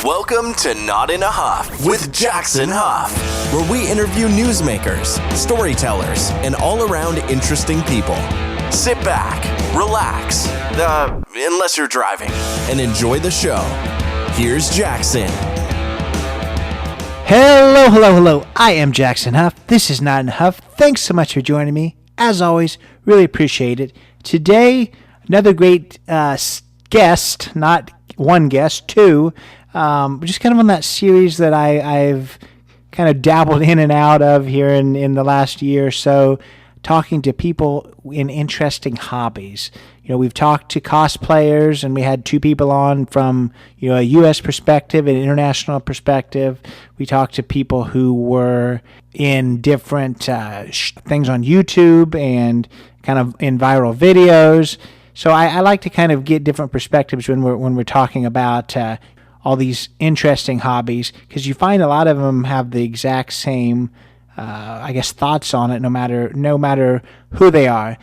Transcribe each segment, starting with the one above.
Welcome to Not in a Huff with Jackson Huff, where we interview newsmakers, storytellers, and all-around interesting people. Sit back, relax, unless you're driving, and enjoy the show. Here's Jackson. Hello. I am Jackson Huff. This is Not in a Huff. Thanks so much for joining me. As always, really appreciate it. Today, another great guest, not one guest, two. Just kind of on that series that I've kind of dabbled in and out of here in the last year or so, talking to people in interesting hobbies. You know, we've talked to cosplayers, and we had two people on from, a U.S. perspective and international perspective. We talked to people who were in different things on YouTube and kind of in viral videos. So I like to kind of get different perspectives when we're talking about all these interesting hobbies, because you find a lot of them have the exact same, thoughts on it, no matter who they are.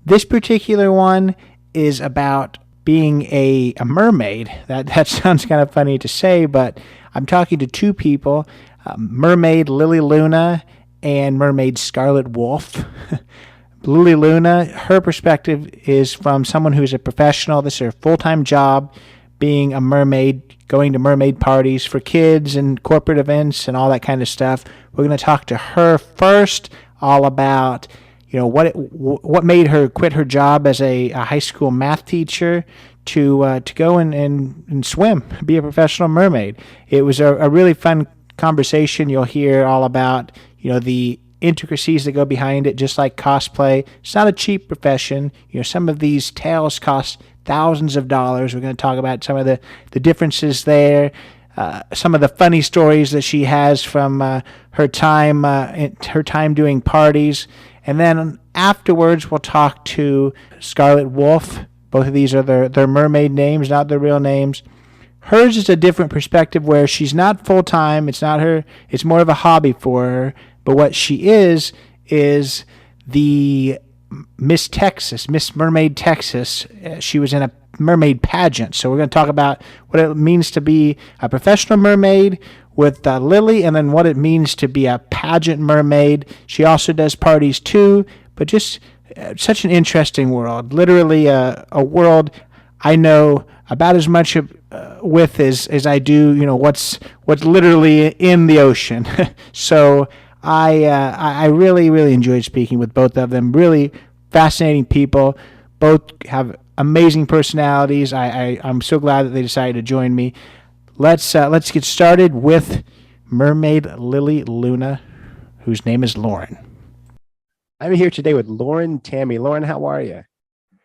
This particular one is about being a mermaid. That sounds kind of funny to say, but I'm talking to two people, Mermaid Lily Luna and Mermaid Scarlett Wolf. Lily Luna, her perspective is from someone who's a professional. This is her full-time job, being a mermaid, going to mermaid parties for kids and corporate events and all that kind of stuff. We're going to talk to her first, all about what made her quit her job as a high school math teacher to go and swim, be a professional mermaid. It was a really fun conversation. You'll hear all about the intricacies that go behind it, just like cosplay. It's not a cheap profession. Some of these tales cost thousands of dollars. We're going to talk about some of the differences there, some of the funny stories that she has from her time doing parties. And then afterwards, we'll talk to Scarlett Wolf. Both of these are their mermaid names, not their real names. Hers is a different perspective, where she's not full-time. It's not her. It's more of a hobby for her. But what she is the Miss Mermaid Texas. She was in a mermaid pageant. So we're going to talk about what it means to be a professional mermaid with Lily, and then what it means to be a pageant mermaid. She also does parties too, but just such an interesting world. Literally a world I know about as much with as I do, what's literally in the ocean. So I really, really enjoyed speaking with both of them. Really fascinating people. Both have amazing personalities. I'm so glad that they decided to join me. Let's get started with Mermaid Lily Luna, whose name is Lauren. I'm here today with Lauren Tammy. Lauren, how are you?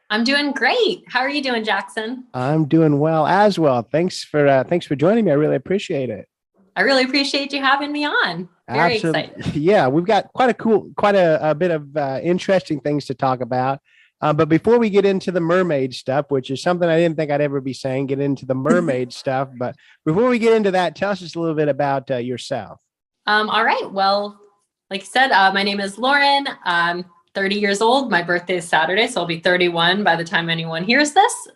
I'm doing great. How are you doing, Jackson? I'm doing well as well. Thanks for joining me. I really appreciate it. I really appreciate you having me on. Very excited. Yeah, we've got quite a bit of interesting things to talk about. But before we get into the mermaid stuff, which is something I didn't think I'd ever be saying, get into the mermaid stuff. But before we get into that, tell us just a little bit about yourself. All right. Well, like you said, my name is Lauren. I'm 30 years old. My birthday is Saturday, so I'll be 31 by the time anyone hears this.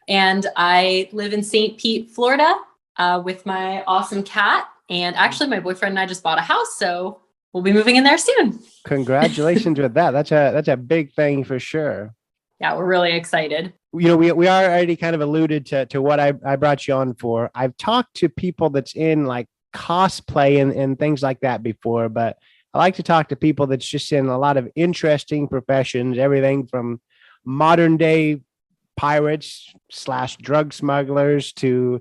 And I live in St. Pete, Florida, with my awesome cat. And actually, my boyfriend and I just bought a house, so we'll be moving in there soon. Congratulations with that. That's a big thing for sure. Yeah, we're really excited. We already kind of alluded to what I brought you on for. I've talked to people that's in like cosplay and things like that before, but I like to talk to people that's just in a lot of interesting professions, everything from modern day pirates / drug smugglers to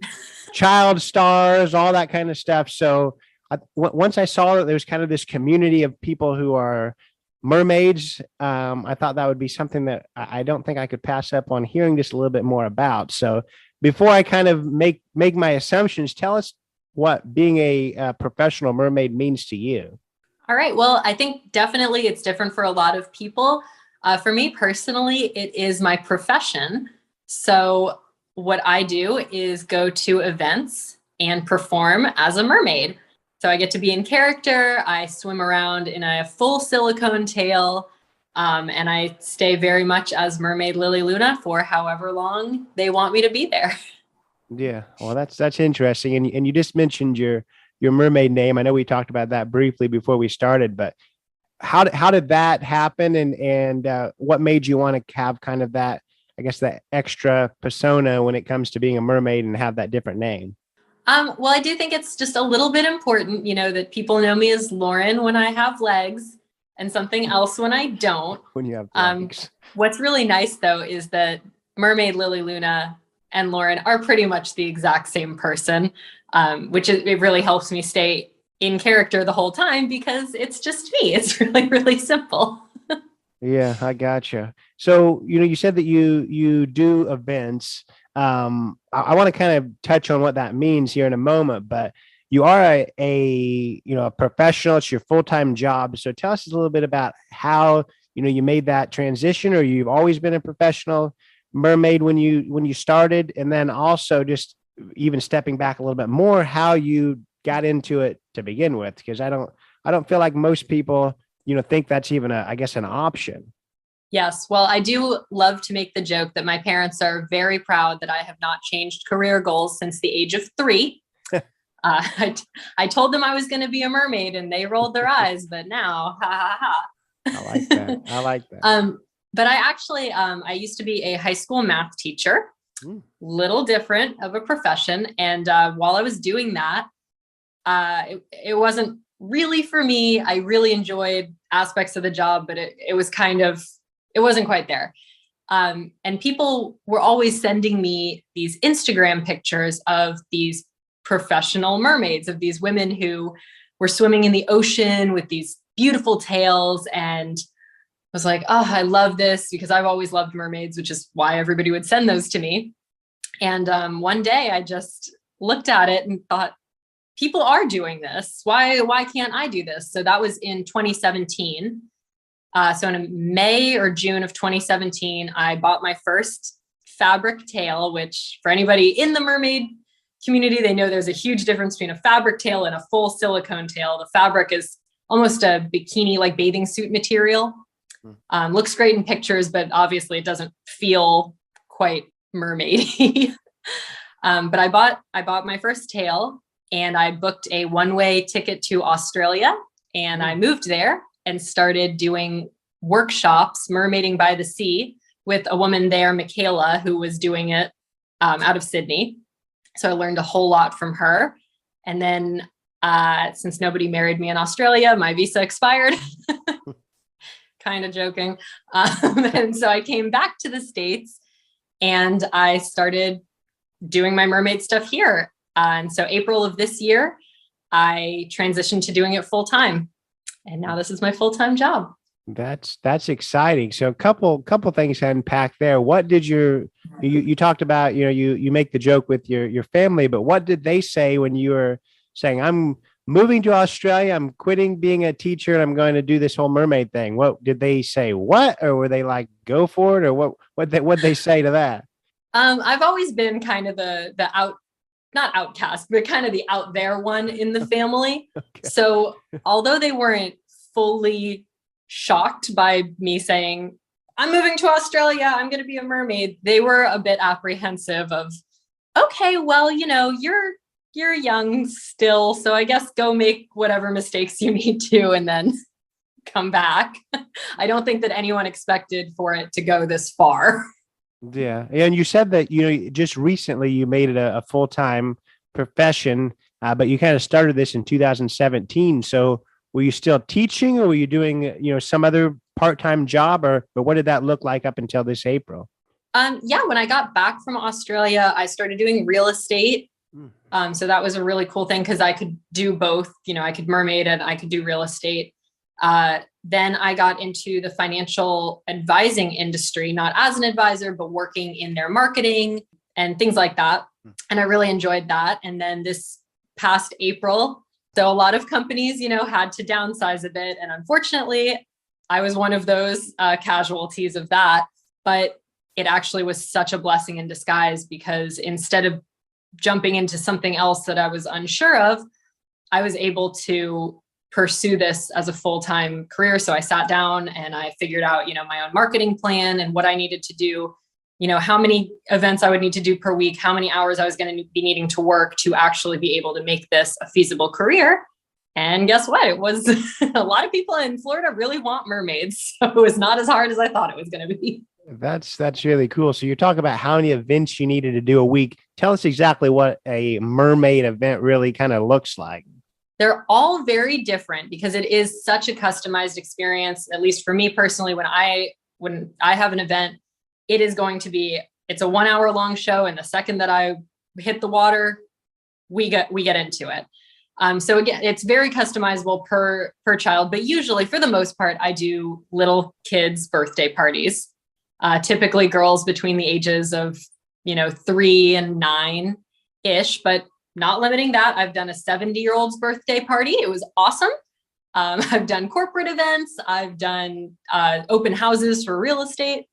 child stars, all that kind of stuff. So once I saw that there's kind of this community of people who are mermaids, I thought that would be something that I don't think I could pass up on hearing just a little bit more about. So before I kind of make my assumptions, tell us what being a professional mermaid means to you. All right. Well, I think definitely it's different for a lot of people. For me personally, it is my profession. So what I do is go to events and perform as a mermaid. So I get to be in character. I swim around in a full silicone tail. And I stay very much as Mermaid Lily Luna for however long they want me to be there. Yeah. Well, that's interesting. And you just mentioned your mermaid name. I know we talked about that briefly before we started, but how did that happen? And what made you want to have kind of that, I guess, that extra persona when it comes to being a mermaid and have that different name? Well, I do think it's just a little bit important, that people know me as Lauren when I have legs and something else when I don't. When you have Um, legs. what's really nice though is that Mermaid Lily Luna and Lauren are pretty much the exact same person, it really helps me stay in character the whole time because it's just me. It's really, really simple. Yeah, I gotcha. So, you said that you do events. I want to kind of touch on what that means here in a moment, but you are a professional. It's your full-time job. So tell us a little bit about how, you made that transition, or you've always been a professional mermaid when you started, and then also just even stepping back a little bit more, how you got into it to begin with, because I don't feel like most people think that's even I guess an option. Yes. Well, I do love to make the joke that my parents are very proud that I have not changed career goals since the age of 3. I told them I was going to be a mermaid and they rolled their eyes, but now, ha ha I like that. ha. I like that. But I used to be a high school math teacher, Mm. little different of a profession. And while I was doing that, it wasn't really for me. I really enjoyed aspects of the job, but it wasn't quite there. And people were always sending me these Instagram pictures of these professional mermaids, of these women who were swimming in the ocean with these beautiful tails. And I was like, oh, I love this, because I've always loved mermaids, which is why everybody would send those to me. And one day I just looked at it and thought, people are doing this. Why can't I do this? So that was in 2017. So in May or June of 2017, I bought my first fabric tail, which for anybody in the mermaid community, they know there's a huge difference between a fabric tail and a full silicone tail. The fabric is almost a bikini, like bathing suit material. Looks great in pictures, but obviously it doesn't feel quite mermaidy. But I bought my first tail, and I booked a one-way ticket to Australia, and I moved there and started doing workshops, mermaiding by the sea, with a woman there, Michaela, who was doing it out of Sydney. So I learned a whole lot from her. And then since nobody married me in Australia, my visa expired. Kind of joking. And so I came back to the States and I started doing my mermaid stuff here. And so April of this year, I transitioned to doing it full time. And now this is my full-time job. That's exciting. So a couple things to unpack there. What did you talked about, you make the joke with your family, but what did they say when you were saying, I'm moving to Australia, I'm quitting being a teacher, and I'm going to do this whole mermaid thing? What did they say? What? Or were they like, go for it? Or what'd they say to that? I've always been kind of the not outcast, but kind of the out there one in the family. Okay. So although they weren't fully shocked by me saying, I'm moving to Australia, I'm going to be a mermaid, they were a bit apprehensive of, okay, well, you're young still, so I guess go make whatever mistakes you need to and then come back. I don't think that anyone expected for it to go this far. Yeah. And you said that, just recently you made it a full-time profession, but you kind of started this in 2017. So were you still teaching, or were you doing, some other part-time job, but what did that look like up until this April? Yeah, when I got back from Australia, I started doing real estate. So that was a really cool thing because I could do both. I could mermaid and I could do real estate. Then I got into the financial advising industry, not as an advisor, but working in their marketing and things like that. And I really enjoyed that. And then this past April, so a lot of companies, had to downsize a bit. And unfortunately, I was one of those casualties of that. But it actually was such a blessing in disguise, because instead of jumping into something else that I was unsure of, I was able to pursue this as a full-time career. So I sat down and I figured out, my own marketing plan and what I needed to do how many events I would need to do per week, how many hours I was going to be needing to work to actually be able to make this a feasible career. And guess what? It was a lot of people in Florida really want mermaids. So it was not as hard as I thought it was going to be. That's really cool. So you're talking about how many events you needed to do a week. Tell us exactly what a mermaid event really kind of looks like. They're all very different because it is such a customized experience. At least for me personally, when I have an event, it is going to be, it's a 1 hour long show. And the second that I hit the water, we get into it. So again, it's very customizable per child, but usually for the most part, I do little kids' birthday parties, typically girls between the ages of, 3 and 9-ish, but not limiting that. I've done a 70-year-old's birthday party. It was awesome. I've done corporate events. I've done open houses for real estate,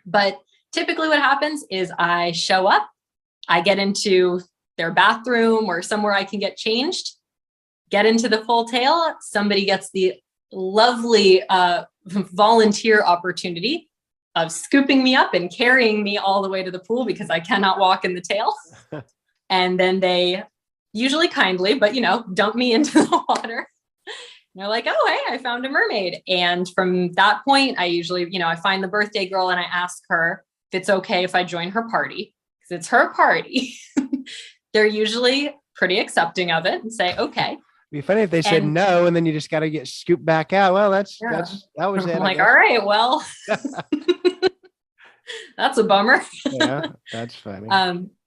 but typically what happens is I show up, I get into their bathroom or somewhere I can get changed, get into the full tail. Somebody gets the lovely volunteer opportunity of scooping me up and carrying me all the way to the pool because I cannot walk in the tail. And then they usually kindly, but dump me into the water. And they're like, oh, hey, I found a mermaid. And from that point, I usually, I find the birthday girl and I ask her if it's okay if I join her party because it's her party. They're usually pretty accepting of it and say, okay. It'd be funny if they said no, and then you just got to get scooped back out. Well, that was it. I'm like, all right, well, that's a bummer. Yeah, that's funny.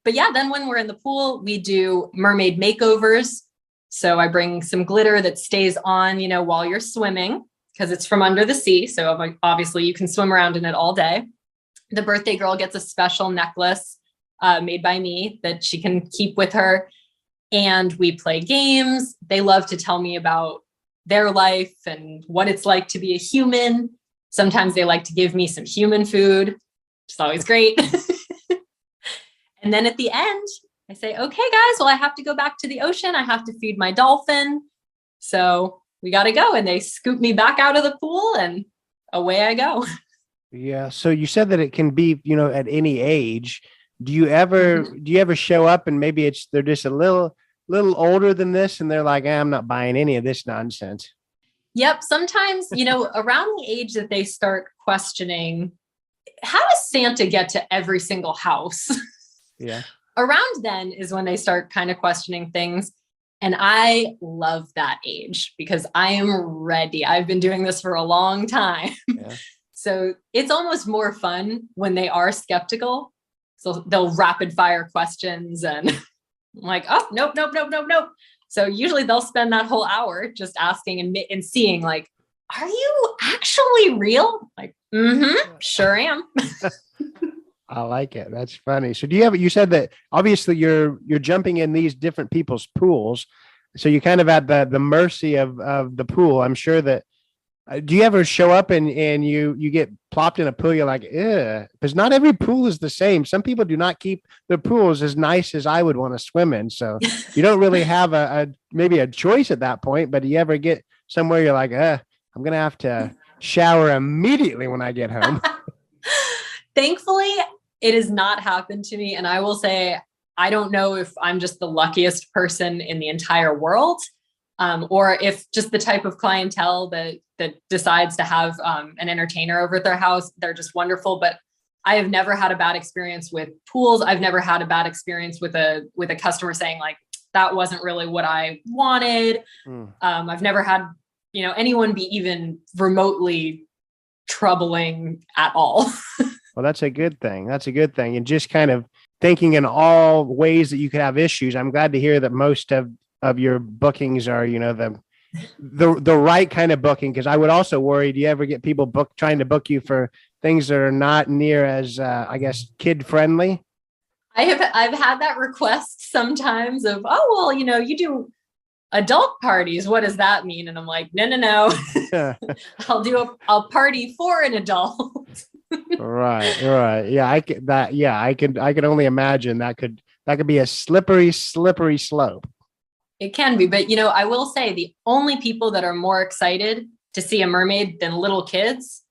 But yeah, then when we're in the pool, we do mermaid makeovers. So I bring some glitter that stays on, while you're swimming because it's from under the sea. So obviously you can swim around in it all day. The birthday girl gets a special necklace made by me that she can keep with her. And we play games. They love to tell me about their life and what it's like to be a human. Sometimes they like to give me some human food, which is always great. And then at the end, I say, okay, guys, well, I have to go back to the ocean. I have to feed my dolphin. So we got to go. And they scoop me back out of the pool and away I go. Yeah. So you said that it can be, at any age. Do you ever show up and maybe they're just a little older than this and they're like, I'm not buying any of this nonsense? Yep. Sometimes, around the age that they start questioning, how does Santa get to every single house? Yeah. Around then is when they start kind of questioning things. And I love that age because I am ready. I've been doing this for a long time. Yeah. So it's almost more fun when they are skeptical. So they'll rapid fire questions and I'm like, oh, nope. So usually they'll spend that whole hour just asking and seeing like, are you actually real? Like, sure am. I like it. That's funny. So you said that obviously you're jumping in these different people's pools. So you're kind of at the mercy of the pool. I'm sure that, do you ever show up and you get plopped in a pool? You're like, ugh, because not every pool is the same. Some people do not keep their pools as nice as I would want to swim in. So you don't really have maybe a choice at that point, but do you ever get somewhere you're like, I'm going to have to shower immediately when I get home? Thankfully, it has not happened to me. And I will say, I don't know if I'm just the luckiest person in the entire world, or if just the type of clientele that decides to have an entertainer over at their house, they're just wonderful. But I have never had a bad experience with pools. I've never had a bad experience with a customer saying like, that wasn't really what I wanted. I've never had, anyone be even remotely troubling at all. Well, that's a good thing. And just kind of thinking in all ways that you could have issues. I'm glad to hear that most of your bookings are, the right kind of booking. Cause I would also worry, do you ever get people trying to book you for things that are not near as, I guess, kid friendly? I've had that request sometimes of, oh, well, you do adult parties. What does that mean? And I'm like, no. I'll do a party for an adult. Right. Yeah. I can only imagine that could be a slippery slope. It can be, but I will say the only people that are more excited to see a mermaid than little kids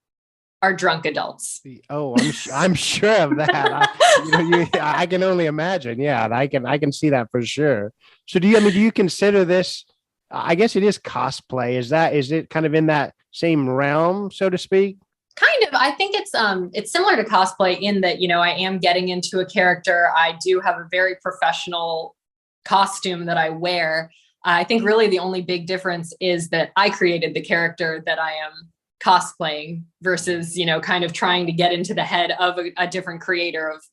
are drunk adults. Oh, I'm sure of that. I can only imagine. Yeah, I can see that for sure. So do you consider this? I guess it is cosplay. Is it kind of in that same realm, so to speak? Kind of. I think it's similar to cosplay in that, I am getting into a character. I do have a very professional costume that I wear. I think really the only big difference is that I created the character that I am cosplaying versus, kind of trying to get into the head of a different creator of,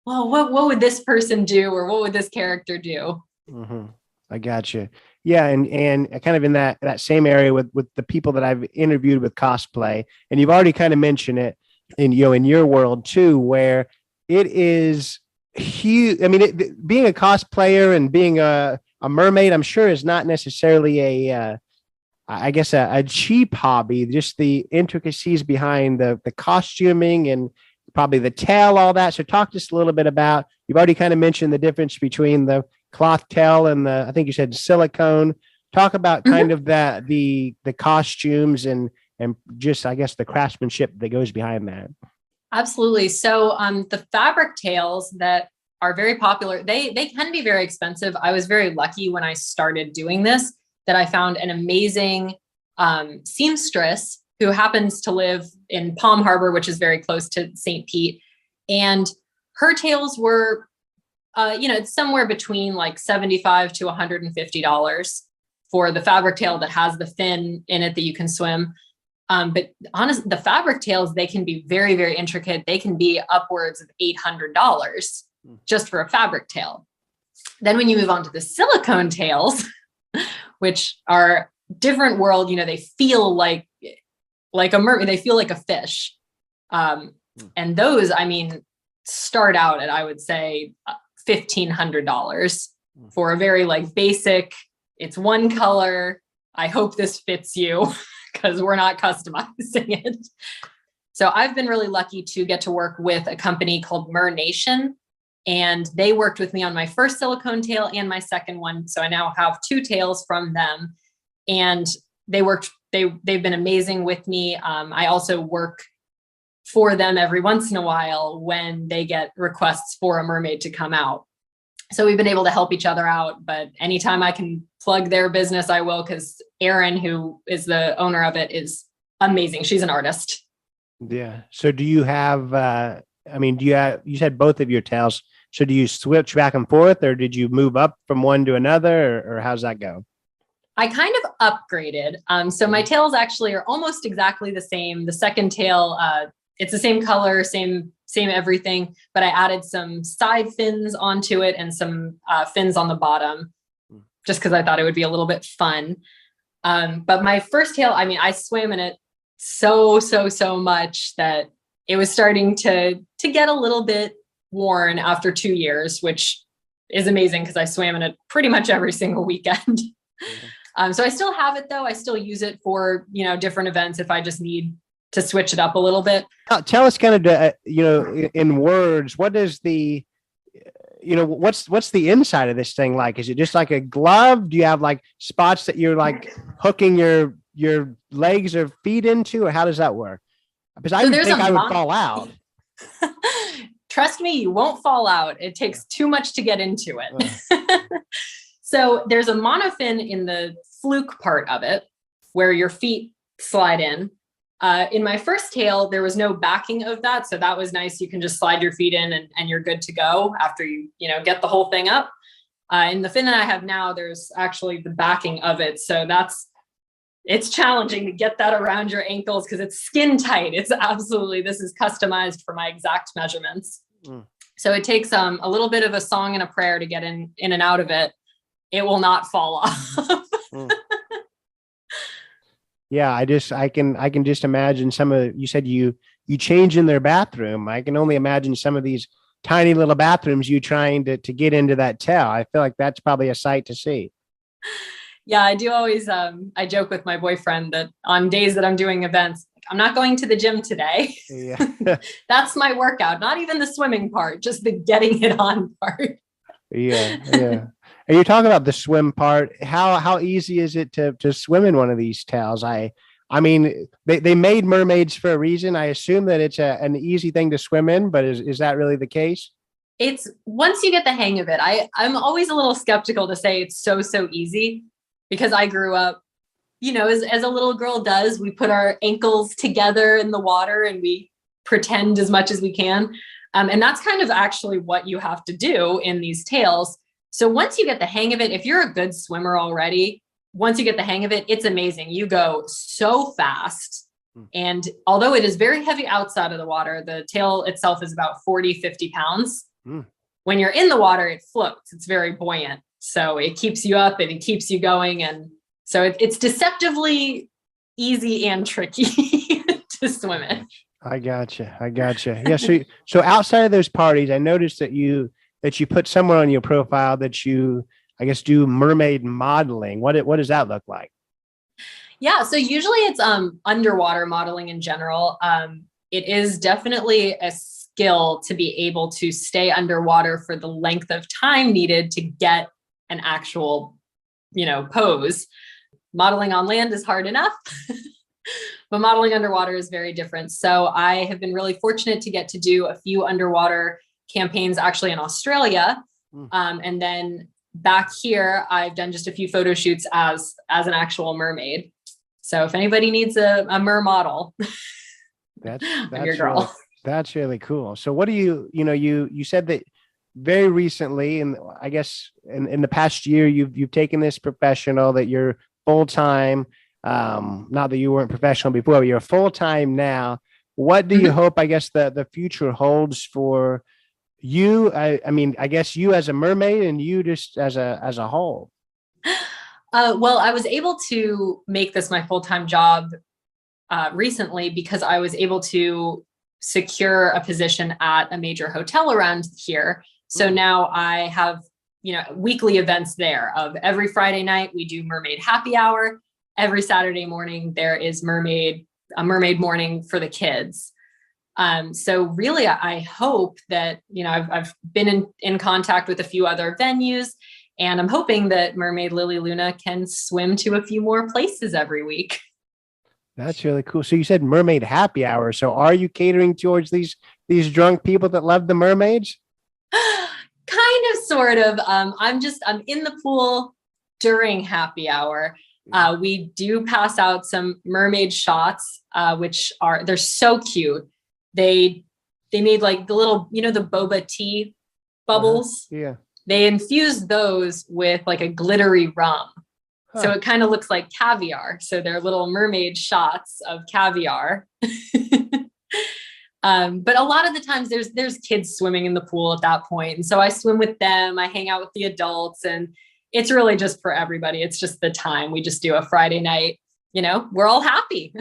well, what would this person do? Or what would this character do? Mm-hmm. I got you. Yeah. And kind of in that same area with the people that I've interviewed with cosplay, and you've already kind of mentioned it in your world too, where it is huge. I mean, being a cosplayer and being a mermaid, I'm sure is not necessarily a cheap hobby. Just the intricacies behind the costuming and probably the tail, all that. So talk just a little bit about, you've already kind of mentioned the difference between the cloth tail and I think you said silicone. Talk about kind of the costumes and just, I guess, the craftsmanship that goes behind that. Absolutely. So the fabric tails that are very popular, they can be very expensive. I was very lucky when I started doing this that I found an amazing seamstress who happens to live in Palm Harbor, which is very close to St. Pete. And her tails were, it's somewhere between like $75 to $150 for the fabric tail that has the fin in it that you can swim. But honestly, the fabric tails, they can be very, very intricate. They can be upwards of $800 just for a fabric tail. Then when you move on to the silicone tails, which are different world, they feel like a mermaid, they feel like a fish. And those, start out at, I would say, $1,500 for a very basic, it's one color. I hope this fits you because we're not customizing it. So I've been really lucky to get to work with a company called Nation. And they worked with me on my first silicone tail and my second one. So I now have 2 tails from them. And they've been amazing with me. I also work for them every once in a while when they get requests for a mermaid to come out. So we've been able to help each other out. But anytime I can plug their business, I will, because Erin, who is the owner of it, is amazing. She's an artist. Yeah. So do you have, you said both of your tails. So do you switch back and forth, or did you move up from one to another, or how's that go? I kind of upgraded. So my tails actually are almost exactly the same. The second tail, it's the same color, same everything, but I added some side fins onto it and some fins on the bottom, just because I thought it would be a little bit fun. But my first tail, I swam in it so much that it was starting to get a little bit worn after 2 years, which is amazing because I swam in it pretty much every single weekend. So I still have it though. I still use it for, different events if I just need to switch it up a little bit. Tell us kind of, in words, what is the, what's the inside of this thing like? Is it just like a glove? Do you have spots that you're hooking your legs or feet into, or how does that work? Because I didn't think I would fall out. Trust me, you won't fall out. It takes too much to get into it. So there's a monofin in the fluke part of it where your feet slide in. In my first tail, there was no backing of that. So that was nice. You can just slide your feet in and you're good to go after you get the whole thing up. In the fin that I have now, there's actually the backing of it. So it's challenging to get that around your ankles because it's skin tight. This is customized for my exact measurements. So it takes a little bit of a song and a prayer to get in and out of it. It will not fall off. Yeah, I can just imagine you said you change in their bathroom. I can only imagine some of these tiny little bathrooms you trying to get into that tail. I feel like that's probably a sight to see. Yeah, I do always, I joke with my boyfriend that on days that I'm doing events, I'm not going to the gym today. Yeah. That's my workout, not even the swimming part, just the getting it on part. Yeah. And you talk about the swim part. How easy is it to swim in one of these tails? I I mean, they made mermaids for a reason. I assume that it's an easy thing to swim in, but is that really the case? It's once you get the hang of it. I'm always a little skeptical to say it's so easy because I grew up, as a little girl does, we put our ankles together in the water and we pretend as much as we can. And that's kind of actually what you have to do in these tales. So once you get the hang of it, if you're a good swimmer already, once you get the hang of it, it's amazing. You go so fast. And although it is very heavy outside of the water, the tail itself is about 40, 50 pounds. When you're in the water, it floats. It's very buoyant. So it keeps you up and it keeps you going. And so it's deceptively easy and tricky to swim in. I gotcha. Yeah. So outside of those parties, I noticed that you put somewhere on your profile that you, I guess, do mermaid modeling. What does that look like? Yeah. So usually it's underwater modeling in general. It is definitely a skill to be able to stay underwater for the length of time needed to get an actual, pose. Modeling on land is hard enough, but modeling underwater is very different. So I have been really fortunate to get to do a few underwater campaigns actually in Australia. And then back here, I've done just a few photo shoots as an actual mermaid. So if anybody needs a mer model, that's your girl. Really, that's really cool. So what do you said that very recently, and I guess in the past year, you've taken this professional, that you're full-time. Not that you weren't professional before, but you're full-time now. What do you hope, I guess, the future holds for you? I mean, I guess you as a mermaid and you just as a whole. Well, I was able to make this my full-time job recently because I was able to secure a position at a major hotel around here. So now I have, weekly events there of every Friday night, we do mermaid happy hour. Every Saturday morning, there is a mermaid morning for the kids. So really, I hope that, I've been in contact with a few other venues, and I'm hoping that Mermaid Lily Luna can swim to a few more places every week. That's really cool. So you said mermaid happy hour. So are you catering towards these drunk people that love the mermaids? Kind of, sort of. I'm in the pool during happy hour. We do pass out some mermaid shots, they're so cute. They made like the little, the boba tea bubbles. Yeah. They infused those with like a glittery rum. So it kind of looks like caviar. So they're little mermaid shots of caviar. But a lot of the times there's kids swimming in the pool at that point. And so I swim with them. I hang out with the adults, and it's really just for everybody. It's just the time. We just do a Friday night, we're all happy.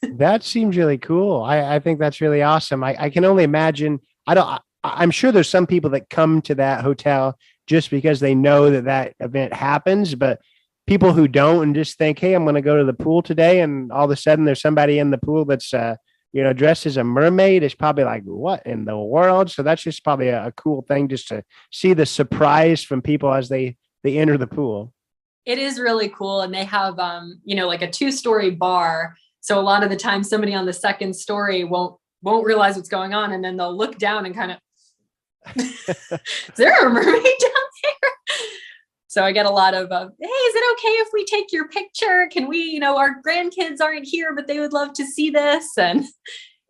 That seems really cool. I think that's really awesome. I can only imagine. I'm sure there's some people that come to that hotel just because they know that event happens, but people who don't and just think, hey, I'm going to go to the pool today, and all of a sudden there's somebody in the pool that's dressed as a mermaid, is probably like, what in the world? So that's just probably a cool thing, just to see the surprise from people as they enter the pool. It is really cool. And they have, like a 2-story bar. So a lot of the time somebody on the second story won't realize what's going on. And then they'll look down and kind of, is there a mermaid down there? So I get a lot of, hey, is it okay if we take your picture? Can we, our grandkids aren't here, but they would love to see this. And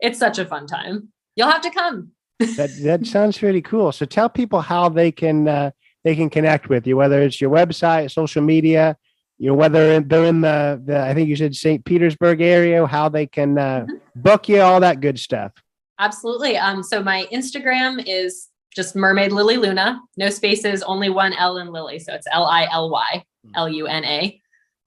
it's such a fun time. You'll have to come. That sounds really cool. So tell people how they can connect with you, whether it's your website, social media, whether they're in the I think you said St. Petersburg area, how they can book you, all that good stuff. Absolutely. So my Instagram is just Mermaid Lily Luna, no spaces, only one L in Lily. So it's LILYLUNA.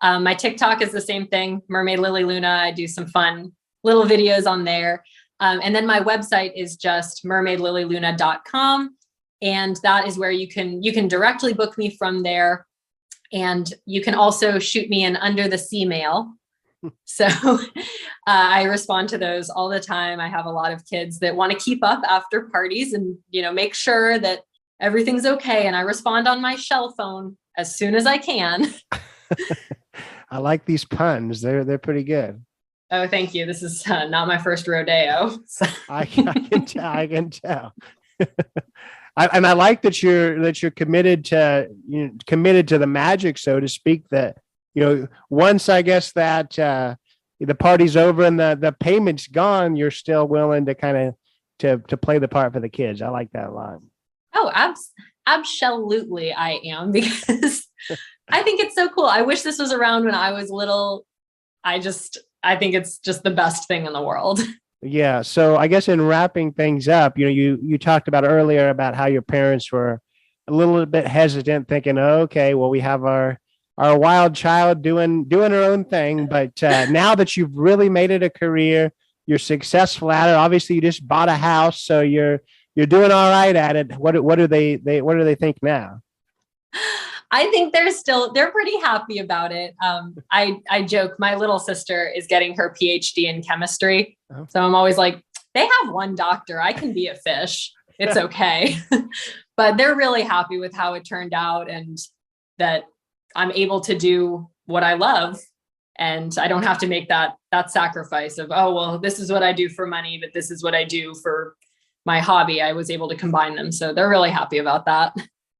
My TikTok is the same thing, Mermaid Lily Luna. I do some fun little videos on there. And then my website is just mermaidlilyluna.com. And that is where you can directly book me from there. And you can also shoot me an under the sea mail. So I respond to those all the time. I have a lot of kids that want to keep up after parties and, make sure that everything's okay. And I respond on my shell phone as soon as I can. I like these puns. They're pretty good. Oh, thank you. This is not my first rodeo. So. I can tell. I can tell. And I like that you're committed to committed to the magic, so to speak. That once I guess that the party's over and the payment's gone, you're still willing to kind of to play the part for the kids. I like that a lot. Oh, absolutely, I am, because I think it's so cool. I wish this was around when I was little. I think it's just the best thing in the world. Yeah. So I guess in wrapping things up, you talked about earlier about how your parents were a little bit hesitant, thinking, oh, okay, well, we have our wild child doing her own thing. But now that you've really made it a career, you're successful at it. Obviously, you just bought a house, so you're doing all right at it. What do they think now? I think they're pretty happy about it. I joke, my little sister is getting her PhD in chemistry. Oh. So I'm always like, they have one doctor. I can be a fish. It's okay. But they're really happy with how it turned out and that I'm able to do what I love. And I don't have to make that sacrifice of, oh, well, this is what I do for money, but this is what I do for my hobby. I was able to combine them. So they're really happy about that.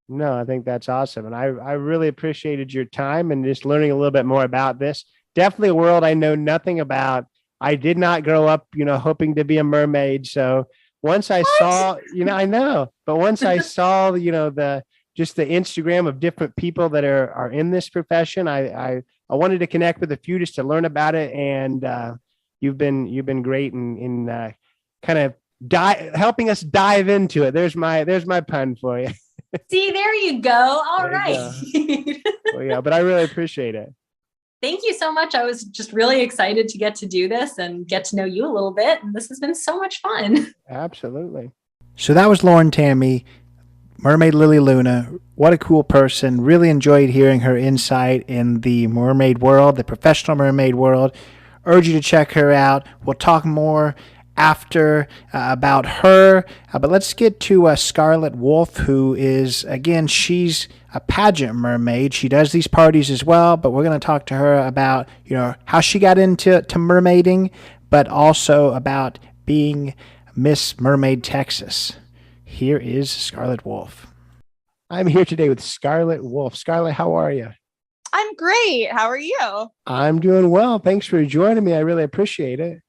No, I think that's awesome. And I really appreciated your time and just learning a little bit more about this. Definitely a world I know nothing about. I did not grow up, hoping to be a mermaid. So once I saw, I know, but once I saw, the Instagram of different people that are in this profession, I wanted to connect with a few just to learn about it. And you've been great in kind of helping us dive into it. There's my pun for you. See, there you go. All right. Well, yeah, but I really appreciate it. Thank you so much. I was just really excited to get to do this and get to know you a little bit. And this has been so much fun. Absolutely. So that was Lauren Tammy, Mermaid Lily Luna. What a cool person. Really enjoyed hearing her insight in the mermaid world, the professional mermaid world. Urge you to check her out. We'll talk more after about her, but let's get to Scarlett Wolf, who is, again, she's a pageant mermaid. She does these parties as well, but we're going to talk to her about how she got into mermaiding, but also about being Miss Mermaid Texas. Here is Scarlett Wolf. I'm here today with Scarlett Wolf. Scarlett, how are you? I'm great. How are you? I'm doing well. Thanks for joining me. I really appreciate it.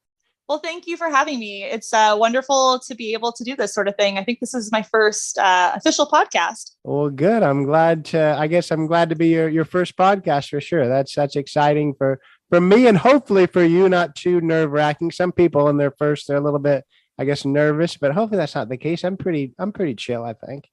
Well, thank you for having me. It's wonderful to be able to do this sort of thing. I think this is my first official podcast. Well, good. I'm glad to be your first podcast for sure. That's exciting for me and hopefully for you, not too nerve-wracking. Some people in their first, they're a little bit, I guess, nervous, but hopefully that's not the case. I'm pretty chill, I think.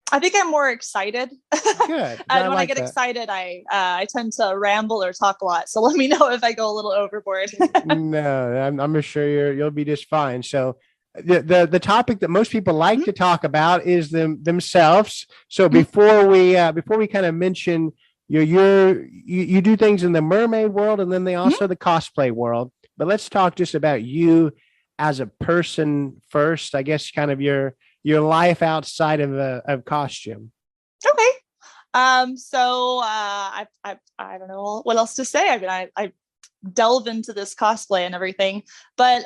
I think I'm more excited. Good. And when I get excited, I tend to ramble or talk a lot. So let me know if I go a little overboard. No, I'm sure you'll be just fine. So the topic that most people like to talk about is themselves. So before we kind of mention you do things in the mermaid world and then they also the cosplay world. But let's talk just about you as a person first. I guess kind of your life outside of costume. Okay. So I don't know what else to say. I mean, I delve into this cosplay and everything, but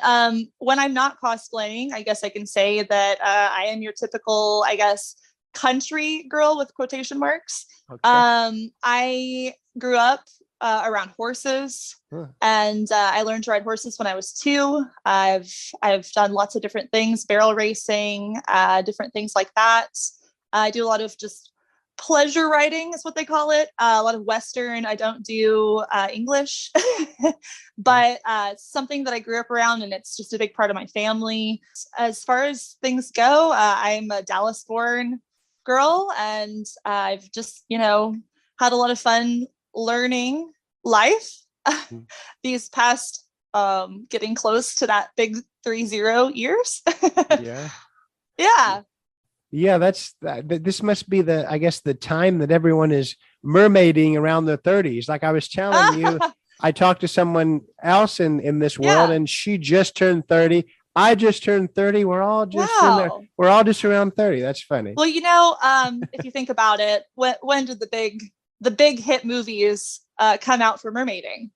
when I'm not cosplaying, I guess I can say that I am your typical, I guess, country girl with quotation marks. Okay. I grew up around horses, and I learned to ride horses when I was 2. I've done lots of different things, barrel racing, different things like that. I do a lot of just pleasure riding is what they call it. A lot of Western. I don't do English, but something that I grew up around, and it's just a big part of my family. As far as things go, I'm a Dallas-born girl, and I've just, had a lot of fun learning life these past getting close to that big 30 years. Yeah, this must be the time that everyone is mermaiding around their 30s. Like I was telling you, I talked to someone else in this world, and she just turned 30. I just turned 30. We're all just in there. We're all just around 30. That's funny. Well, if you think about it, when did the big hit movies come out for mermaiding.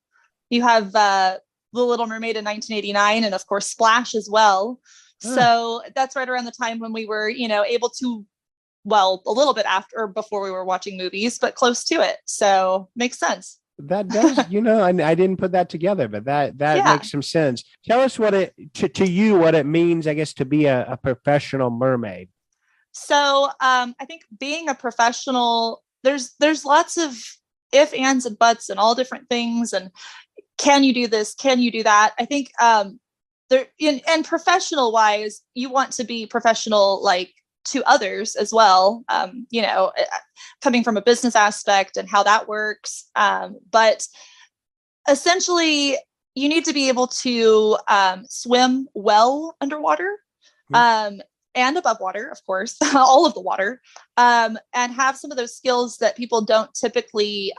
You have The Little Mermaid in 1989, and of course Splash as well. So that's right around the time when we were, able to, well, a little bit after or before we were watching movies, but close to it. So makes sense. That does, I didn't put that together, but that makes some sense. Tell us what to you, what it means, I guess, to be a professional mermaid. So I think being a professional, there's lots of if, ands, and buts and all different things. And can you do this? Can you do that? I think and professional wise, you want to be professional, like to others as well, coming from a business aspect and how that works. But essentially, you need to be able to swim well underwater and above water, of course, all of the water, and have some of those skills that people don't typically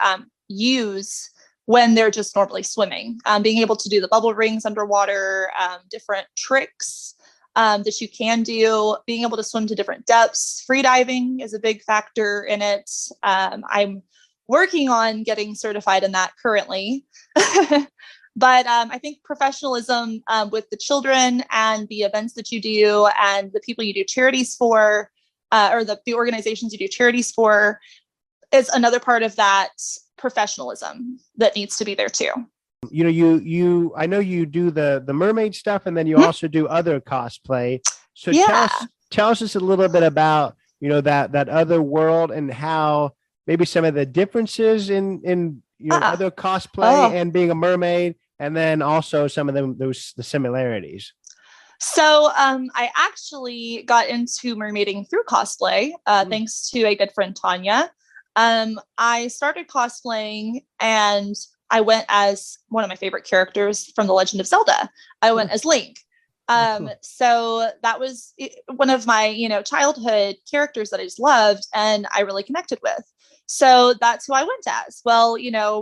use when they're just normally swimming. Being able to do the bubble rings underwater, different tricks that you can do, being able to swim to different depths. Free diving is a big factor in it. I'm working on getting certified in that currently. But I think professionalism with the children and the events that you do and the people you do charities for, or the organizations you do charities for, is another part of that professionalism that needs to be there too. I know you do the mermaid stuff, and then you also do other cosplay. So tell us just a little bit about, that other world and how maybe some of the differences in other cosplay and being a mermaid, and then also some of the similarities. So I actually got into mermaiding through cosplay, thanks to a good friend, Tanya. I started cosplaying and I went as one of my favorite characters from The Legend of Zelda. I went as Link. So that was one of my, childhood characters that I just loved and I really connected with. So that's who I went as. Well,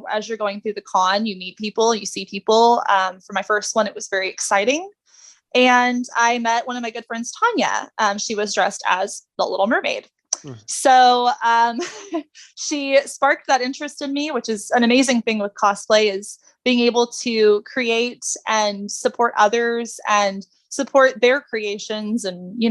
as you're going through the con, you meet people, you see people. For my first one, it was very exciting. And I met one of my good friends, Tanya. She was dressed as the Little Mermaid. So she sparked that interest in me, which is an amazing thing with cosplay, is being able to create and support others and support their creations and,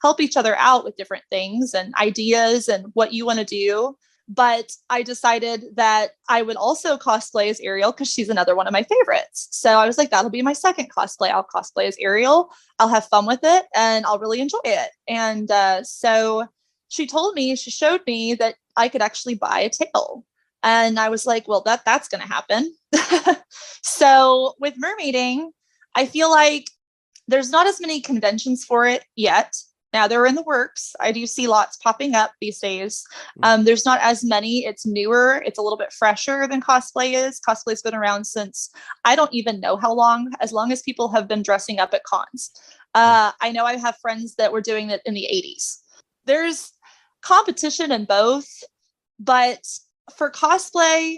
help each other out with different things and ideas and what you want to do. But I decided that I would also cosplay as Ariel because she's another one of my favorites. So I was like, that'll be my second cosplay. I'll cosplay as Ariel. I'll have fun with it and I'll really enjoy it. And so she showed me that I could actually buy a tail. And I was like, well, that's going to happen. So with mermaiding, I feel like there's not as many conventions for it yet. Now they're in the works. I do see lots popping up these days. There's not as many. It's newer. It's a little bit fresher than cosplay is. Cosplay's been around since I don't even know how long, as long as people have been dressing up at cons. I know I have friends that were doing it in the 80s. There's competition in both, but for cosplay,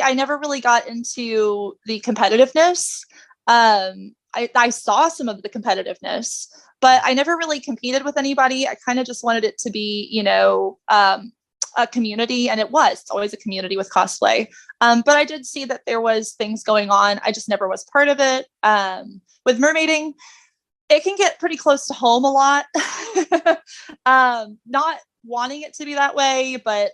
I never really got into the competitiveness. I saw some of the competitiveness, but I never really competed with anybody. I kind of just wanted it to be, a community, and it's always a community with cosplay. But I did see that there was things going on. I just never was part of it. With mermaiding, it can get pretty close to home a lot. Not wanting it to be that way, but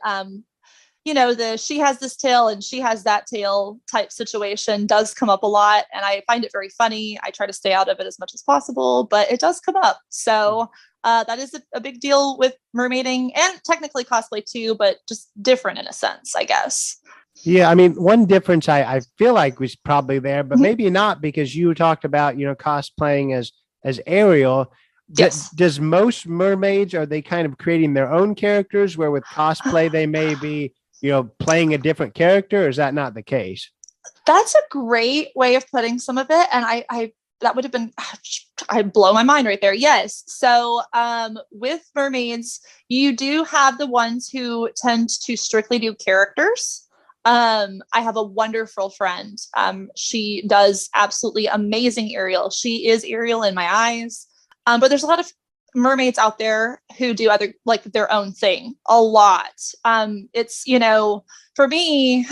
she has this tail and she has that tail type situation does come up a lot, and I find it very funny. I try to stay out of it as much as possible, but it does come up. So that is a big deal with mermaiding, and technically cosplay too, but just different in a sense, I guess. Yeah, I mean, one difference I feel like was probably there, but maybe not, because you talked about, cosplaying as Ariel. Yes. Does most mermaids, are they kind of creating their own characters, where with cosplay they may be, playing a different character, or is that not the case? That's a great way of putting some of it. And I that would have been, I'd blow my mind right there. Yes. So with mermaids, you do have the ones who tend to strictly do characters. I have a wonderful friend. She does absolutely amazing Ariel. She is Ariel in my eyes. But there's a lot of mermaids out there who do their own thing a lot. It's, for me,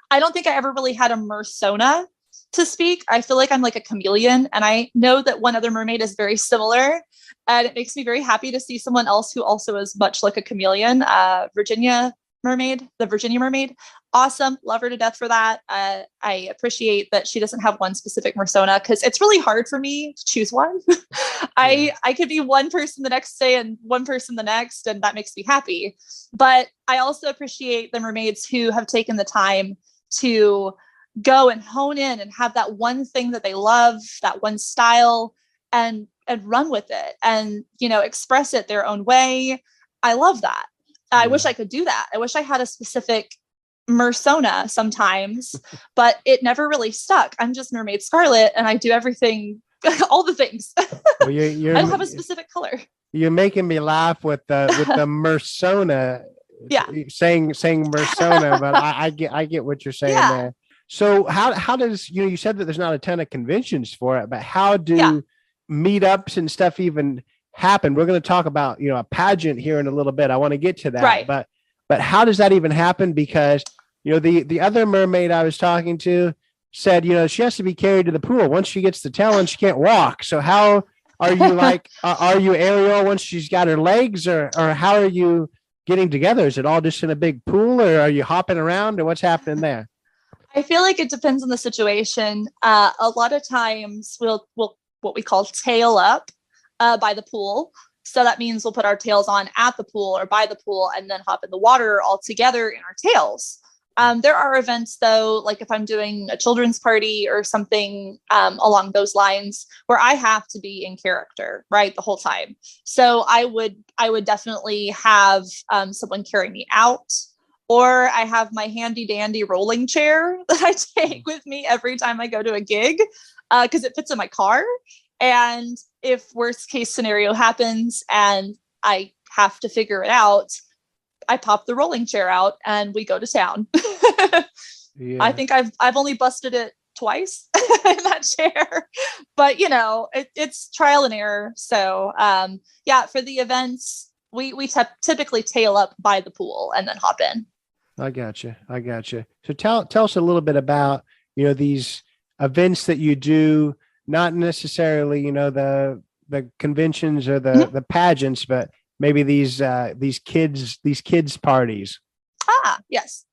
I don't think I ever really had a mersona to speak. I feel like I'm like a chameleon, and I know that one other mermaid is very similar, and it makes me very happy to see someone else who also is much like a chameleon. The Virginia mermaid, awesome, love her to death for that. I appreciate that she doesn't have one specific persona, because it's really hard for me to choose one. I could be one person the next day and one person the next, and that makes me happy. But I also appreciate the mermaids who have taken the time to go and hone in and have that one thing that they love, that one style, and run with it, and express it their own way. I love that. I wish I could do that. I wish I had a specific mersona sometimes, but it never really stuck. I'm just Mermaid Scarlett, and I do everything, all the things. Well, I don't have a specific color. You're making me laugh with the mersona. Yeah, saying mersona, but I get what you're saying there. So how does you said that there's not a ton of conventions for it, but how do meetups and stuff even happen? We're going to talk about a pageant here in a little bit. I want to get to that, right. but how does that even happen? Because the other mermaid I was talking to said she has to be carried to the pool. Once she gets the tail and she can't walk. So how are you like are you Ariel once she's got her legs, or how are you getting together? Is it all just in a big pool, or are you hopping around, or what's happening there? I feel like it depends on the situation. A lot of times we'll what we call tail up by the pool. So that means we'll put our tails on at the pool or by the pool, and then hop in the water all together in our tails. There are events though, like if I'm doing a children's party or something along those lines, where I have to be in character, right, the whole time. So I would definitely have someone carry me out, or I have my handy dandy rolling chair that I take with me every time I go to a gig, because it fits in my car. And if worst case scenario happens and I have to figure it out, I pop the rolling chair out and we go to town. I think I've only busted it twice in that chair, but it's trial and error. So for the events, we typically tail up by the pool and then hop in. I gotcha. So tell us a little bit about these events that you do. Not necessarily, the conventions or the pageants, but maybe these kids parties. Yes.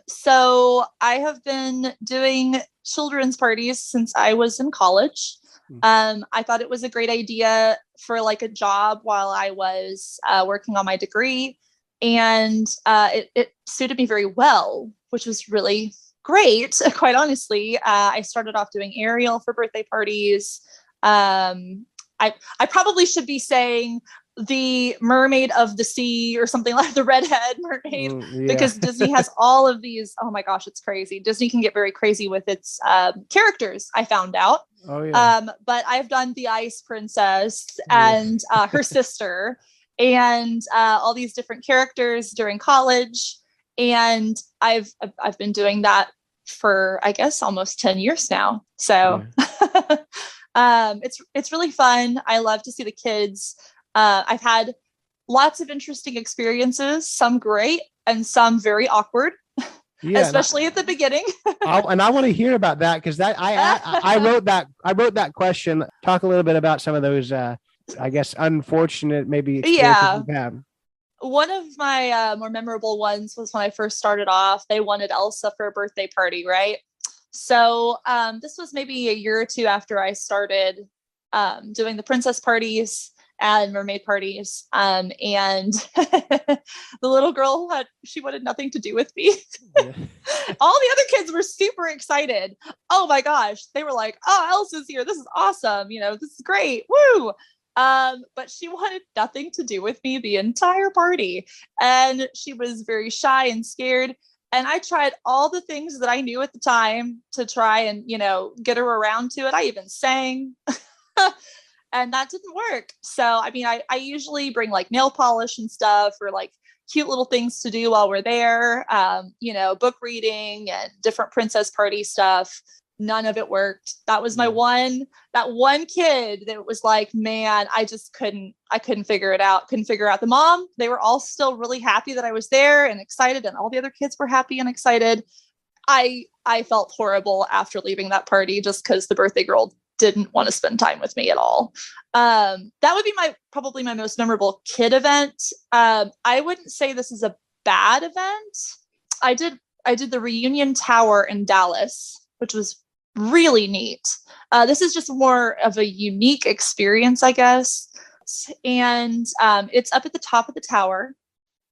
So I have been doing children's parties since I was in college. I thought it was a great idea for like a job while I was working on my degree, and it suited me very well, which was really great. Quite honestly, I started off doing Ariel for birthday parties. I probably should be saying the Mermaid of the Sea or something, like the redhead mermaid, because Disney has all of these. Oh my gosh, it's crazy. Disney can get very crazy with its characters, I found out. But I've done the Ice Princess and her sister, and all these different characters during college. And I've been doing that for, I guess, almost 10 years now. So it's really fun. I love to see the kids. I've had lots of interesting experiences, some great and some very awkward, especially at the beginning. And I want to hear about that, because I wrote that question. Talk a little bit about some of those, I guess, unfortunate maybe experiences you've had. One of my more memorable ones was when I first started off. They wanted Elsa for a birthday party, right? So this was maybe a year or two after I started doing the princess parties and mermaid parties. And the little girl she wanted nothing to do with me. All the other kids were super excited. Oh my gosh. They were like, oh, Elsa's here. This is awesome. This is great. Woo. But she wanted nothing to do with me the entire party. And she was very shy and scared. And I tried all the things that I knew at the time to try and, get her around to it. I even sang. And that didn't work. So, I usually bring like nail polish and stuff, or like cute little things to do while we're there. Book reading and different princess party stuff. None of it worked. That was that one kid that was like, man, I couldn't figure it out. Couldn't figure out the mom. They were all still really happy that I was there and excited. And all the other kids were happy and excited. I felt horrible after leaving that party just because the birthday girl didn't want to spend time with me at all. That would be probably my most memorable kid event. I wouldn't say this is a bad event. I did the reunion tower in Dallas, which was really neat. This is just more of a unique experience, I guess. And it's up at the top of the tower,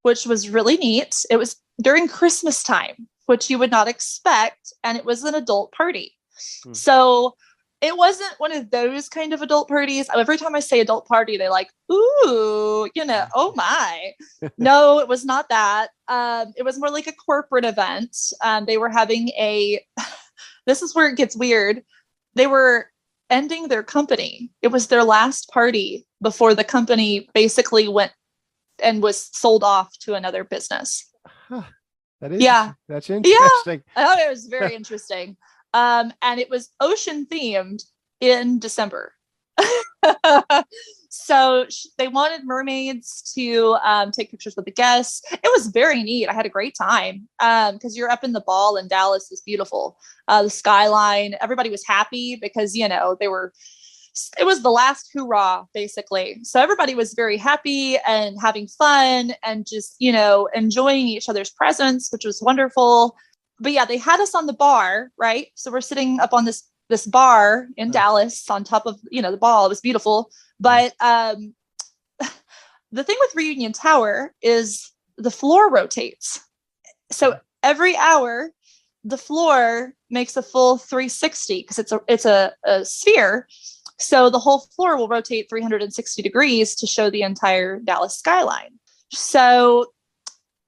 which was really neat. It was during Christmas time, which you would not expect. And it was an adult party. So it wasn't one of those kind of adult parties. Every time I say adult party, they're like, ooh, oh my. No, it was not that. It was more like a corporate event. They were having this is where it gets weird. They were ending their company. It was their last party before the company basically went and was sold off to another business. Huh. That's interesting. Yeah, I thought it was very interesting. And it was ocean themed in December. So they wanted mermaids to take pictures with the guests. It was very neat. I had a great time because you're up in the ball and Dallas is beautiful. The skyline, everybody was happy because, it was the last hoorah, basically. So everybody was very happy and having fun and just, enjoying each other's presence, which was wonderful. But yeah, they had us on the bar, right? So we're sitting up on this bar in Dallas on top of, the ball. It was beautiful. But the thing with Reunion Tower is the floor rotates. So every hour, the floor makes a full 360 because it's a sphere. So the whole floor will rotate 360 degrees to show the entire Dallas skyline. So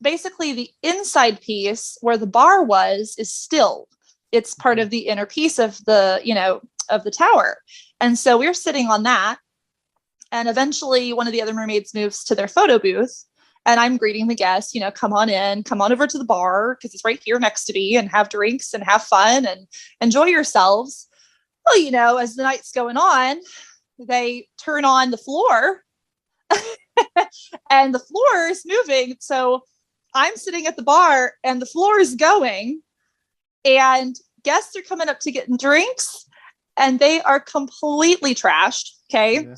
basically the inside piece where the bar was is still, it's part of the inner piece of the, of the tower. And so we're sitting on that. And eventually one of the other mermaids moves to their photo booth and I'm greeting the guests, come on in, come on over to the bar because it's right here next to me and have drinks and have fun and enjoy yourselves. Well, as the night's going on, they turn on the floor and the floor is moving. So I'm sitting at the bar and the floor is going and guests are coming up to get drinks and they are completely trashed. Okay. Yeah.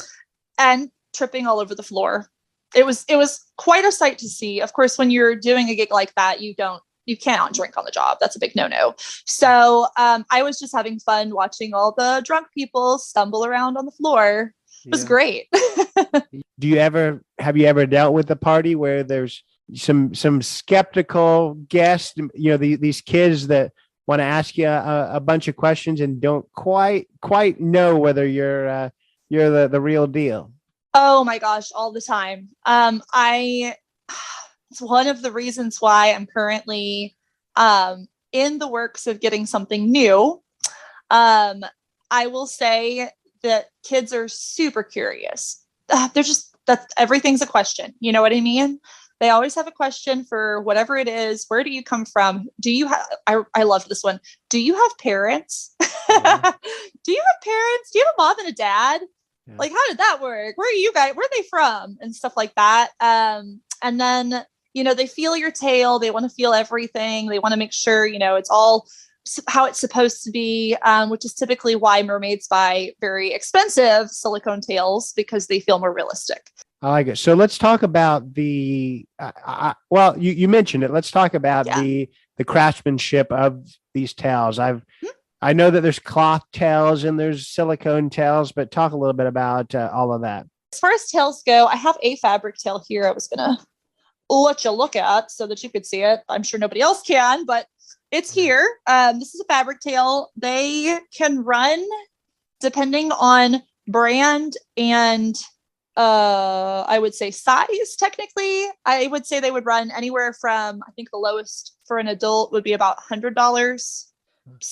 And tripping all over the floor. It was quite a sight to see. Of course, when you're doing a gig like that, you cannot drink on the job. That's a big no-no. So I was just having fun watching all the drunk people stumble around on the floor. It was great. Have you ever dealt with a party where there's some skeptical guests, these kids that want to ask you a bunch of questions and don't quite know whether you're the real deal? Oh my gosh, all the time. It's one of the reasons why I'm currently in the works of getting something new. I will say that kids are super curious. Everything's a question. You know what I mean? They always have a question for whatever it is. Where do you come from? Do you have, I love this one. Do you have parents? Yeah. Do you have parents? Do you have a mom and a dad? Yeah. Like, how did that work? Where are you guys? Where are they from? And stuff like that. And then, they feel your tail. They want to feel everything. They want to make sure, it's all how it's supposed to be, which is typically why mermaids buy very expensive silicone tails because they feel more realistic. I like it. So let's talk about you mentioned it. Let's talk about the craftsmanship of these tails. I know that there's cloth tails and there's silicone tails, but talk a little bit about all of that. As far as tails go, I have a fabric tail here. I was going to let you look at so that you could see it. I'm sure nobody else can, but it's here. This is a fabric tail. They can run depending on brand and I would say size. Technically, I would say they would run anywhere from, I think the lowest for an adult would be about $100,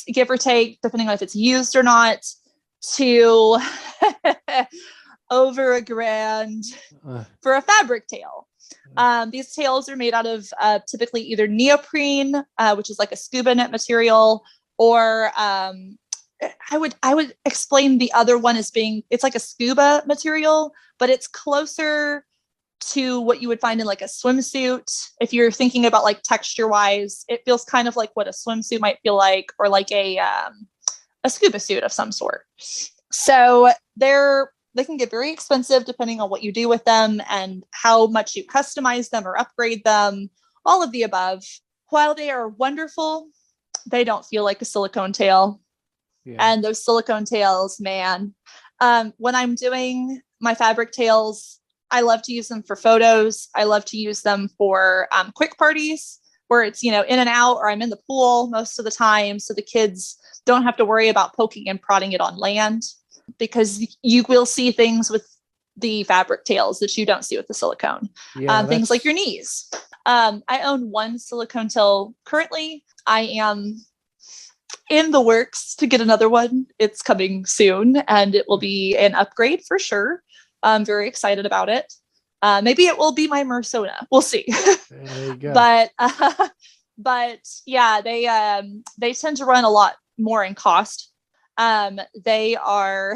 give or take, depending on if it's used or not, to over $1,000 for a fabric tail. These tails are made out of typically either neoprene, which is like a scuba net material, or I would explain the other one as being, it's like a scuba material, but it's closer to what you would find in like a swimsuit. If you're thinking about like texture wise, it feels kind of like what a swimsuit might feel like, or like a scuba suit of some sort. So they can get very expensive depending on what you do with them and how much you customize them or upgrade them, all of the above. While they are wonderful, they don't feel like a silicone tail. Yeah. And those silicone tails, man, when I'm doing my fabric tails, I love to use them for photos. I love to use them for quick parties where it's, in and out, or I'm in the pool most of the time. So the kids don't have to worry about poking and prodding it on land, because you will see things with the fabric tails that you don't see with the silicone. Yeah, things like your knees. I own one silicone tail currently. I am in the works to get another one. It's coming soon, and it will be an upgrade for sure. I'm very excited about it. Maybe it will be my Mersona. We'll see. There you go. But yeah, they tend to run a lot more in cost. They are,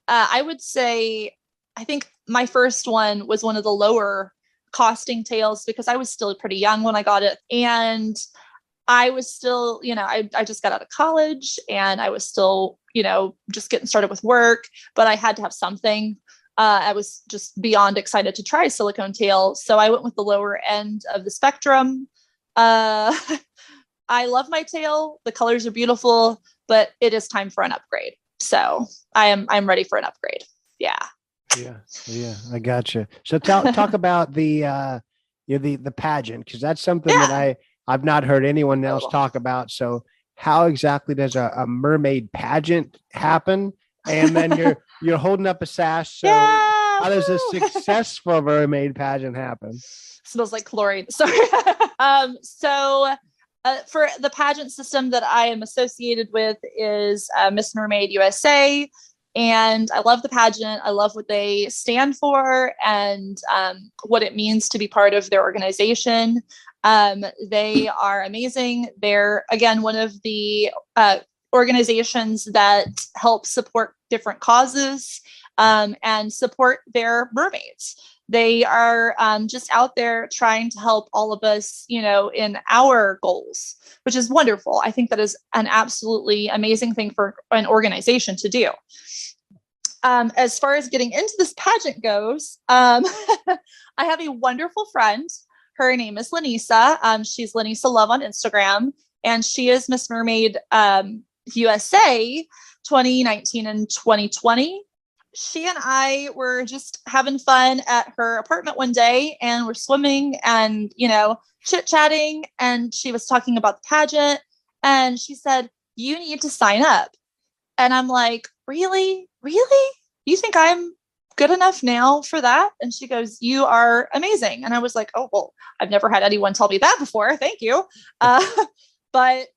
I would say, I think my first one was one of the lower costing tails because I was still pretty young when I got it. And I was still, I just got out of college and I was still, just getting started with work, but I had to have something. I was just beyond excited to try a silicone tail. So I went with the lower end of the spectrum. I love my tail. The colors are beautiful, but it is time for an upgrade. So I'm ready for an upgrade. Yeah. Yeah. I gotcha. So talk about the pageant, because that's something that I've not heard anyone else talk about. So how exactly does a mermaid pageant happen? And then you're holding up a sash. So how does a successful mermaid pageant happen? Smells like chlorine. Sorry. For the pageant system that I am associated with is Miss Mermaid USA. And I love the pageant. I love what they stand for and what it means to be part of their organization. They are amazing. They're, again, one of the organizations that help support different causes and support their mermaids. They are just out there trying to help all of us, in our goals, which is wonderful. I think that is an absolutely amazing thing for an organization to do. As far as getting into this pageant goes, I have a wonderful friend. Her name is Lanisa. She's Lanisa Love on Instagram, and she is Miss Mermaid USA 2019 and 2020. She and I were just having fun at her apartment one day, and we're swimming and, chit-chatting, and she was talking about the pageant, and she said, "You need to sign up." And I'm like, really? You think I'm good enough now for that? And she goes, "You are amazing." And I was like, oh, well, I've never had anyone tell me that before. Thank you. But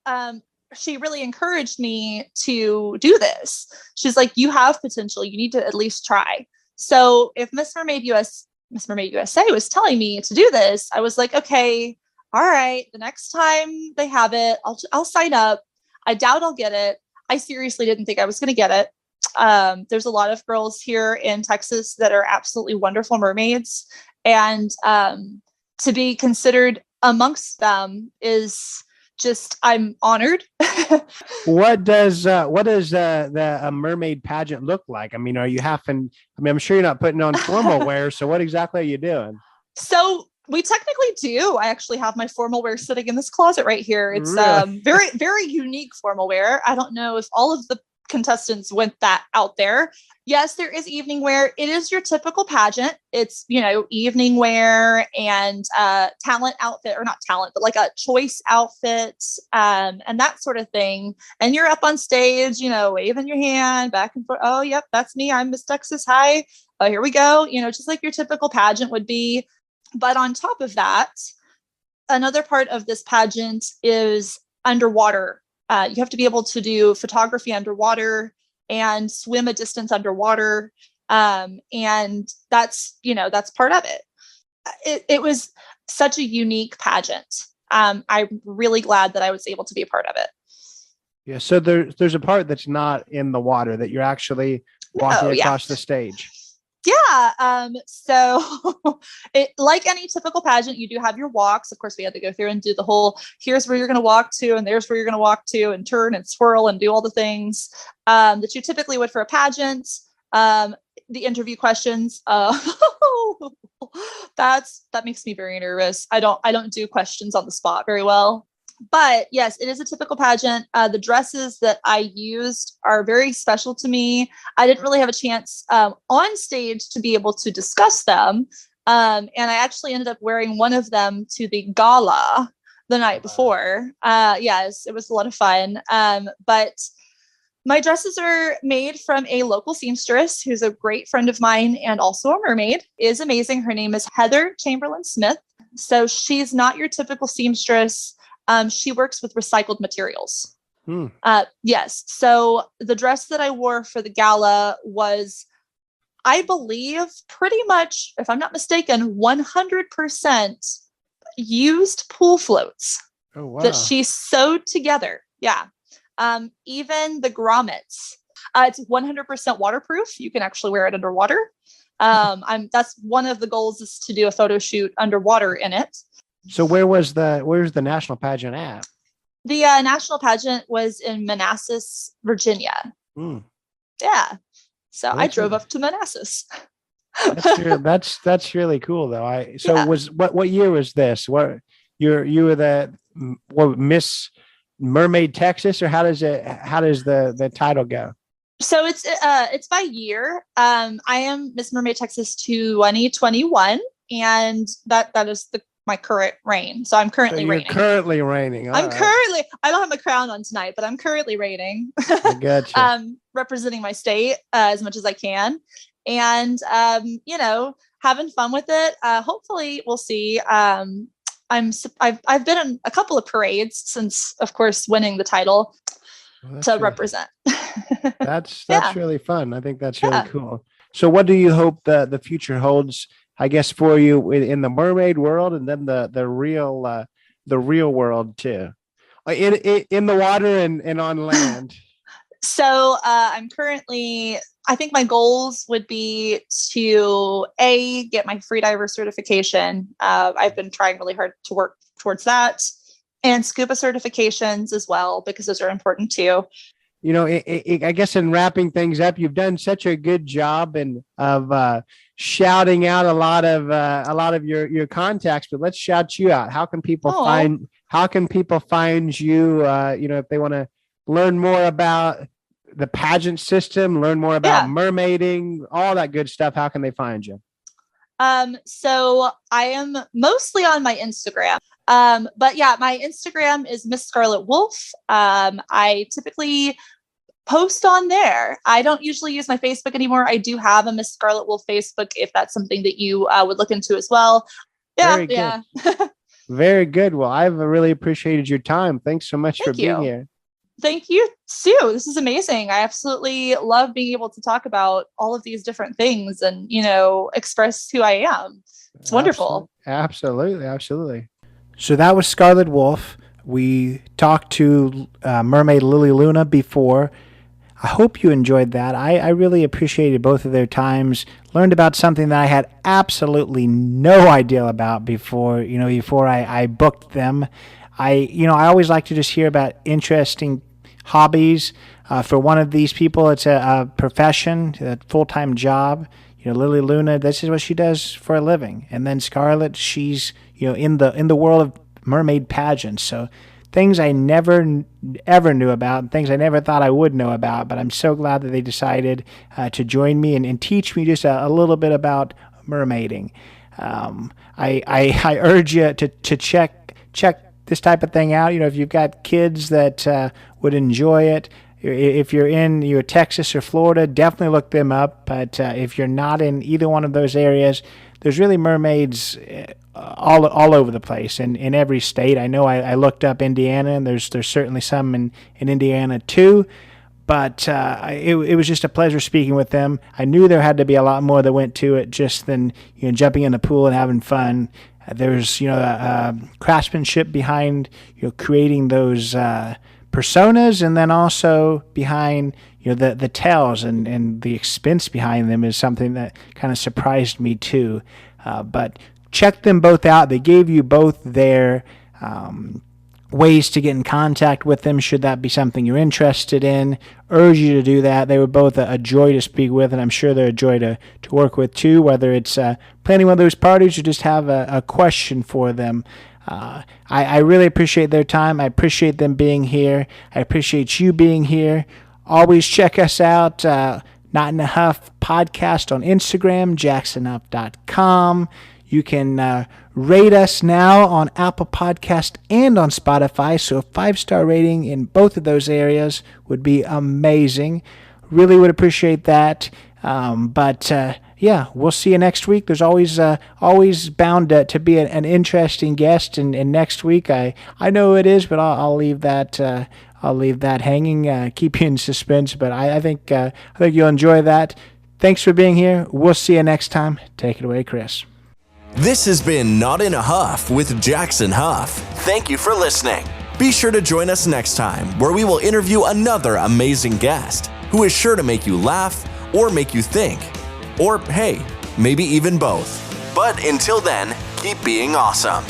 she really encouraged me to do this. She's like, "You have potential. You need to at least try." So if Miss Mermaid USA was telling me to do this, I was like, okay, all right. The next time they have it, I'll sign up. I doubt I'll get it. I seriously didn't think I was going to get it. There's a lot of girls here in Texas that are absolutely wonderful mermaids, and to be considered amongst them is just, I'm honored. What does a mermaid pageant look like? I mean, I'm sure you're not putting on formal wear. So what exactly are you doing? So we technically do. I actually have my formal wear sitting in this closet right here. It's really? Very, very unique formal wear. I don't know if all of the contestants went that out there. Yes, there is evening wear. It is your typical pageant. It's, evening wear and talent outfit, or not talent, but like a choice outfit and that sort of thing. And you're up on stage, waving your hand back and forth. Oh, yep, that's me. I'm Miss Texas. Hi. Oh, here we go. Just like your typical pageant would be. But on top of that, another part of this pageant is underwater. You have to be able to do photography underwater and swim a distance underwater. And that's part of it. It was such a unique pageant. I'm really glad that I was able to be a part of it. Yeah. So there's a part that's not in the water, that you're actually walking across the stage. Yeah. So like any typical pageant, you do have your walks. Of course, we had to go through and do the whole, here's where you're going to walk to, and there's where you're going to walk to, and turn and swirl and do all the things that you typically would for a pageant. The interview questions, that makes me very nervous. I don't do questions on the spot very well. But yes, it is a typical pageant. The dresses that I used are very special to me. I didn't really have a chance on stage to be able to discuss them. And I actually ended up wearing one of them to the gala the night before. Yes, it was a lot of fun. But my dresses are made from a local seamstress who's a great friend of mine and also a mermaid. Is amazing. Her name is Heather Chamberlain Smith. So she's not your typical seamstress. She works with recycled materials. Yes. So the dress that I wore for the gala was, I believe, pretty much, if I'm not mistaken, 100% used pool floats that she sewed together. Yeah. Even the grommets. It's 100% waterproof. You can actually wear it underwater. That's one of the goals, is to do a photo shoot underwater in it. So where's the national pageant at? The national pageant was in Manassas, Virginia. Yeah. So I drove up to Manassas. That's really cool though. What year was this? What you were the Miss Mermaid Texas, or how does the title go? So it's by year. I am Miss Mermaid Texas 2021, and that is my current reign. So I'm currently reigning. Currently reigning. I don't have my crown on tonight, but I'm currently reigning. I gotcha. Representing my state as much as I can, and having fun with it. Hopefully, we'll see. I've been in a couple of parades since, of course, winning the title to represent. That's really fun. I think that's really cool. So what do you hope the future holds, I guess, for you in the mermaid world, and then the real world too, in the water and on land? So I'm currently, I think my goals would be to get my freediver certification. I've been trying really hard to work towards that, and scuba certifications as well, because those are important too. I guess in wrapping things up, you've done such a good job of shouting out a lot of your contacts, but let's shout you out. How can people find you? If they want to learn more about the pageant system, learn more about mermaiding, all that good stuff, how can they find you? So I am mostly on my Instagram. But yeah, my Instagram is Miss Scarlett Wolf. I typically post on there. I don't usually use my Facebook anymore. I do have a Miss Scarlett Wolf Facebook, if that's something that you would look into as well. Yeah. Very good. Well, I've really appreciated your time. Thanks so much for being here. Thank you, Sue. This is amazing. I absolutely love being able to talk about all of these different things and, express who I am. It's wonderful. Absolutely. So that was Scarlett Wolf. We talked to Mermaid Lily Luna before. I hope you enjoyed that. I really appreciated both of their times. Learned about something that I had absolutely no idea about before I booked them. I always like to just hear about interesting hobbies. For one of these people, it's a profession, a full-time job. Lily Luna, this is what she does for a living. And then Scarlett, she's in the world of mermaid pageants. So things I never ever knew about, and things I never thought I would know about. But I'm so glad that they decided to join me and teach me just a little bit about mermaiding. I urge you to check this type of thing out. If you've got kids that would enjoy it. If you're in Texas or Florida, definitely look them up. But if you're not in either one of those areas, there's really mermaids all over the place and in every state. I know I looked up Indiana, and there's certainly some in Indiana too. But it was just a pleasure speaking with them. I knew there had to be a lot more that went to it just than jumping in the pool and having fun. There's craftsmanship behind creating those personas, and then also behind the tales and the expense behind them is something that kind of surprised me too. But check them both out. They gave you both their ways to get in contact with them should that be something you're interested in. Urge you to do that. They were both a joy to speak with, and I'm sure they're a joy to work with too, whether it's planning one of those parties or just have a question for them. I really appreciate their time. I appreciate them being here. I appreciate you being here. Always check us out, Not in a Huff podcast on Instagram, jacksonhuff.com. You can rate us now on Apple Podcast and on Spotify, so a 5-star rating in both of those areas would be amazing. Really would appreciate that. Yeah, we'll see you next week. There's always bound to be an interesting guest, and next week I know it is, but I'll leave that hanging, keep you in suspense. But I think you'll enjoy that. Thanks for being here. We'll see you next time. Take it away, Chris. This has been Not in a Huff with Jackson Huff. Thank you for listening. Be sure to join us next time, where we will interview another amazing guest who is sure to make you laugh or make you think. Or, hey, maybe even both. But until then, keep being awesome.